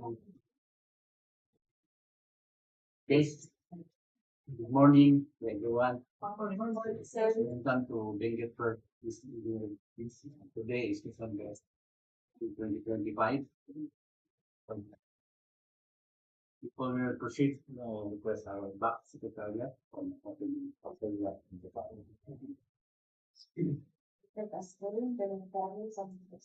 Okay. Good morning to everyone. Welcome to Benguet for this today is December 2025. Before we proceed, request our back secretariat on opening Let us study the values of the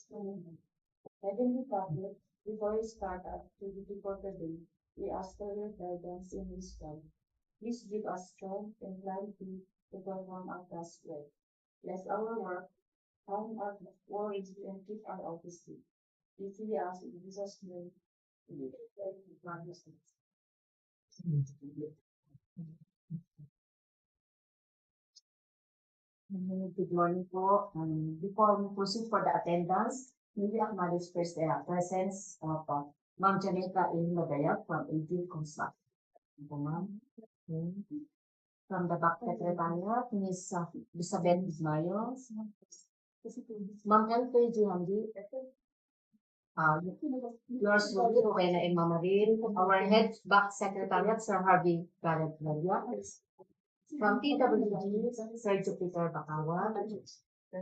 Heavenly Father, before we start our activity for the day, we ask for your guidance in this time. Please give us strength and clarity to perform our task well. Bless our work, calm our worries, and keep our office. If we ask in Jesus' name, we promise. Good morning po. Before we proceed for the attendance, may we acknowledge first the presence of Ma'am Janeta A. Madayag from AD Construct. Ito, ma'am. From the back secretariat, Ms. Elizabeth Ismayo. Ma'am LKG Hamdi. Yours truly, Rowena and Mama Rin. Our head back secretariat, Sir Harvey Garrett Maria. From PWG, Sir Jupiter Bakawa.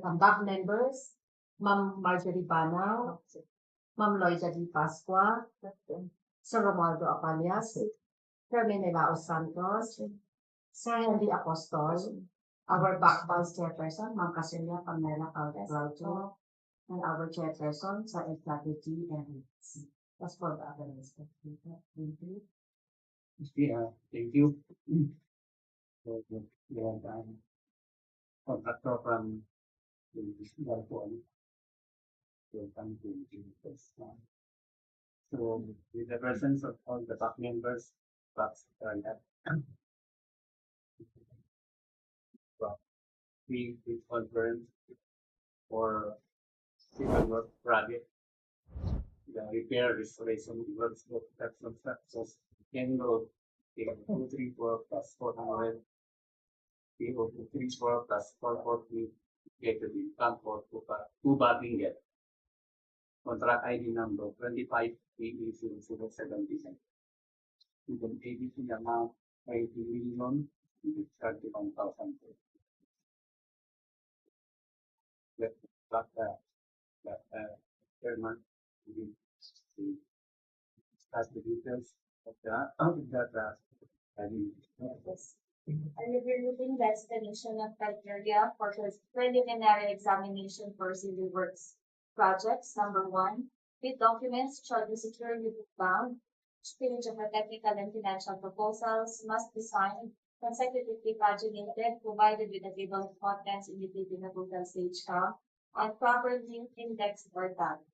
From back members, Ma'am Marjorie Bana, Ma'am Loida Di Pasqua, Sir Romualdo Apalias, Sir Menelao Santos, Sir Henry Apostol, our back vice chairperson, Ma'am Casilia Pamela Calderauto, and our chairperson, Sir Strategy and that's for the others. Thank you. Thank you. We have contractor from Galpon. Welcome to the So with the presence of all the back members, we confirmed for civil work project, the repair restoration works of construction structures, Kennon, 234 plus 400, PO 234 plus 440, Gateway, Campo, Tuba, Benguet. Contract ID number 25 PE007. With an ABC amount 80 million, 31,000. But chairman will discuss the details of that. Yes. Reviewing the estimation of criteria for the preliminary examination for civil works projects. Number one, bid documents shall be securely bound. Each page of the technical and financial proposals must be signed, consecutively paginated, provided with a table of contents indicating the total stage count, and properly indexed or tagged.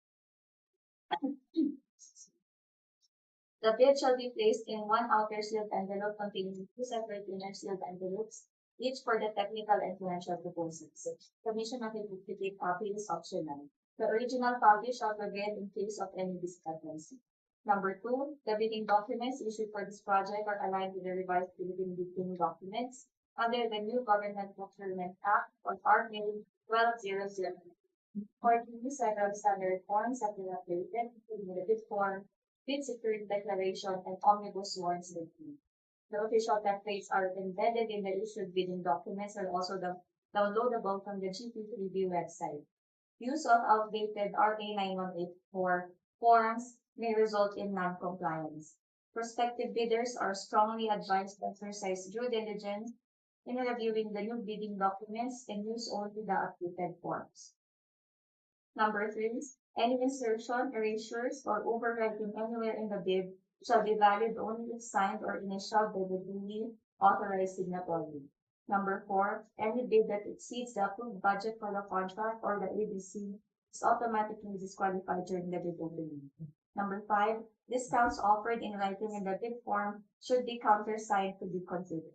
The bid shall be placed in one outer sealed envelope containing two separate inner sealed envelopes, each for the technical and financial proposals. Submission of a duplicate copy is optional. The original copy shall prevail in case of any discrepancy. Number two, the bidding documents issued for this project are aligned with the revised Philippine bidding documents under the new Government Procurement Act or RA 1200. Accordingly, several standard forms have been updated, including the bid form, bid security declaration, and omnibus warrant statement. The official templates are embedded in the issued bidding documents and also downloadable from the GP3B website. Use of outdated RA 9184 forms may result in non-compliance. Prospective bidders are strongly advised to exercise due diligence in reviewing the new bidding documents and use only the updated forms. Number three, any insertion, erasures, or overwriting anywhere in the bid shall be valid only if signed or initialed by the duly authorized signatory. Number four, any bid that exceeds the approved budget for the contract or the ABC is automatically disqualified during the bid opening. Number five, discounts offered in writing in the bid form should be countersigned to be considered.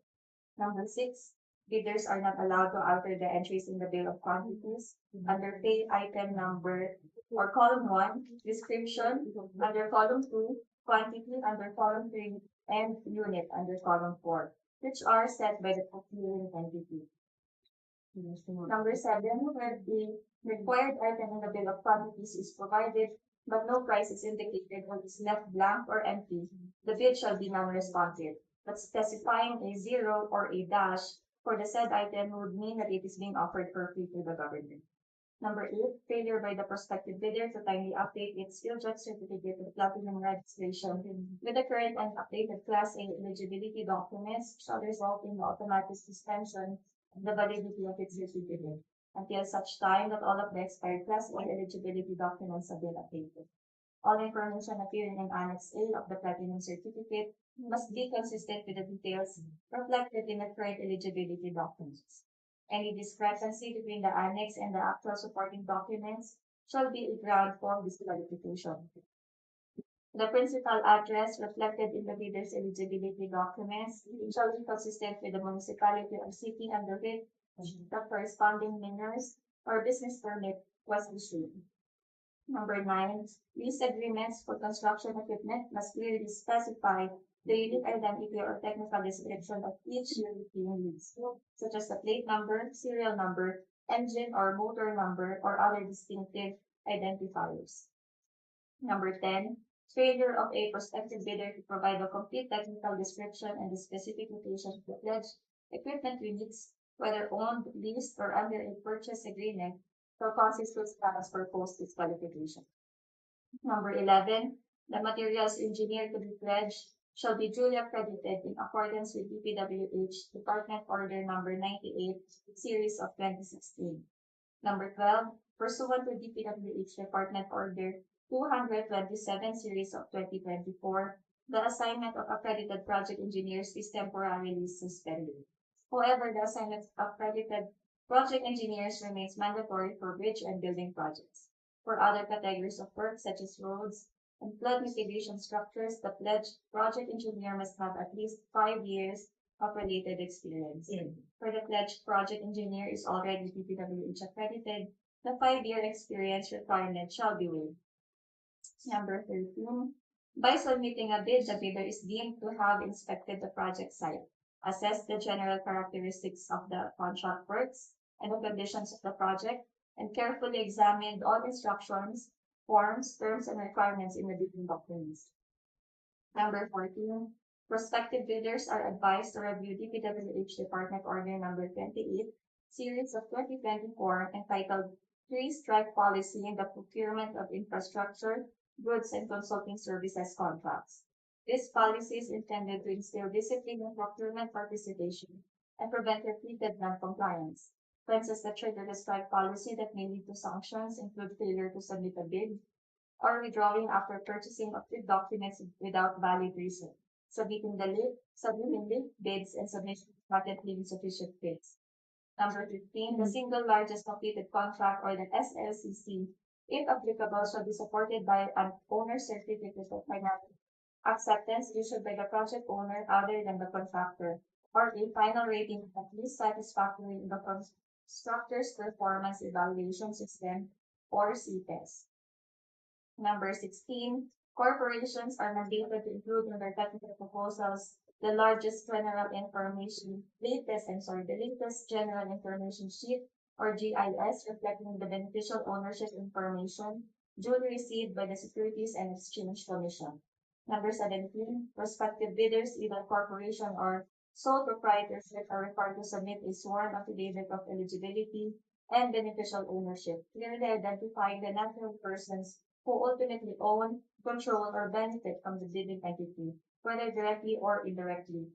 Number six, bidders are not allowed to alter the entries in the bill of quantities under pay item number or column 1, description under column 2, quantity under column 3, and unit under column 4, which are set by the procuring entity. Number 7, where the required item in the bill of quantities is provided, but no price is indicated or is left blank or empty, the bid shall be non-responsive. But specifying a zero or a dash for the said item would mean that it is being offered for free to the government. Number eight, failure by the prospective bidder to timely update its field judge certificate of platinum registration with the current and updated Class A eligibility documents shall result in the automatic suspension of the validity of its certificate until such time that all of the expired Class A eligibility documents have been updated. All information appearing in Annex A of the platinum certificate must be consistent with the details reflected in the current eligibility documents. Any discrepancy between the annex and the actual supporting documents shall be a ground for disqualification. The principal address reflected in the bidder's eligibility documents shall be consistent with the municipality or city under which the corresponding minors or business permit was issued. Number nine, lease agreements for construction equipment must clearly specify the unique identity or technical description of each unit being leased, such as the plate number, serial number, engine or motor number, or other distinctive identifiers. Number 10, failure of a prospective bidder to provide a complete technical description and the specific location of the pledged equipment units, whether owned, leased, or under a purchase agreement, shall constitute grounds for post-disqualification. Number 11, the materials engineered to be pledged shall be duly accredited in accordance with DPWH Department Order Number 98, Series of 2016. Number 12, pursuant to DPWH Department Order 227 Series of 2024, the assignment of accredited project engineers is temporarily suspended. However, the assignment of accredited project engineers remains mandatory for bridge and building projects. For other categories of work, such as roads and flood mitigation structures, the pledged project engineer must have at least 5 years of related experience. For the pledged project engineer is already DPWH accredited, the 5 year experience requirement shall be waived. Number 13. By submitting a bid, the bidder is deemed to have inspected the project site, assessed the general characteristics of the contract works and the conditions of the project, and carefully examined all instructions, forms, terms, and requirements in the bidding documents. Number 14. Prospective bidders are advised to review DPWH Department Order Number 28, Series of 2024, entitled Three-Strike Policy in the Procurement of Infrastructure, Goods, and Consulting Services Contracts. This policy is intended to instill discipline in procurement participation and prevent repeated non-compliance. Offenses that trigger the strike policy that may lead to sanctions include failure to submit a bid, or withdrawing after purchasing of the documents without valid reason, submitting late bids and submission of not yet insufficient bids. Number 15, the single largest completed contract or the SLCC, if applicable, shall be supported by an owner's certificate of financial acceptance issued by the project owner other than the contractor, or a final rating at least satisfactory in the constructor's performance evaluation system or CTES. Number 16, corporations are mandated to include in their technical proposals the latest general information sheet or GIS reflecting the beneficial ownership information duly received by the Securities and Exchange Commission. Number 17, prospective bidders, either corporation or sole proprietorship, are required to submit a sworn affidavit of eligibility and beneficial ownership, clearly identifying the natural persons who ultimately own, control, or benefit from the bidding entity, whether directly or indirectly,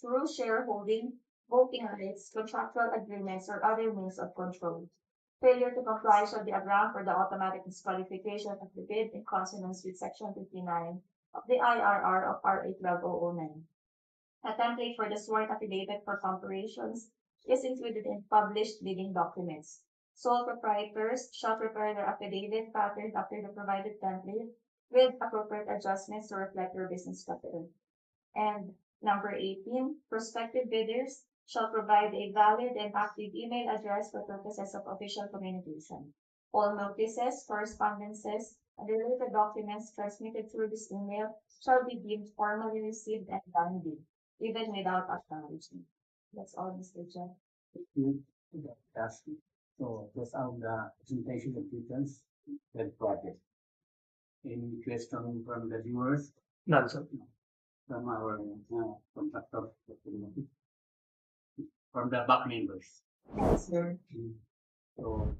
through shareholding, voting rights, contractual agreements, or other means of control. Failure to comply shall be a ground for the automatic disqualification of the bid in consonance with Section 59 of the IRR of RA 12009. A template for the sworn affidavit for corporations is included in published bidding documents. Sole proprietors shall prepare their affidavit patterned after the provided template with appropriate adjustments to reflect their business capital. And number 18, prospective bidders shall provide a valid and active email address for purposes of official communication. All notices, correspondences, and related documents transmitted through this email shall be deemed formally received and valid, even without acknowledgement. That's all, Mr. Chair. Thank you. That's it. So those are the presentation of details and project. Any question from the viewers? None, sir. From our contractor, from the back members. Yes, sir. So,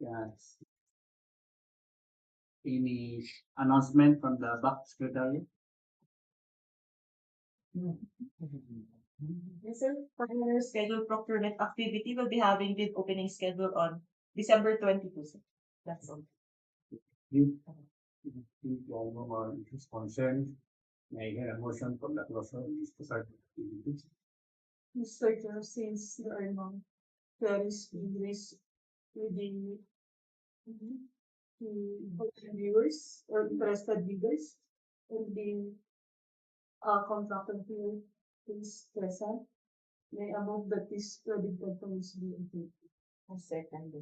yes. Any announcement from the back secretary? Yes, sir. For our scheduled procurement activity, we'll be having bid opening schedule on December 22, sir. That's all. If all no more issues concerned, may I hear a motion from the closer of this activities? Mr. Chair, since there are no queries English within the viewers or interested bidders and the contractor who is present, may I move that this credit conference be included. A second.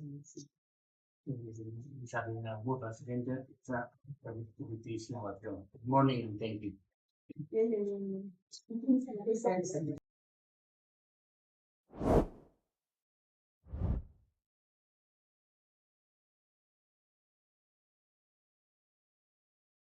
Sabi na both as vendor, sa activities na wato. Good morning and thank you. Yun yung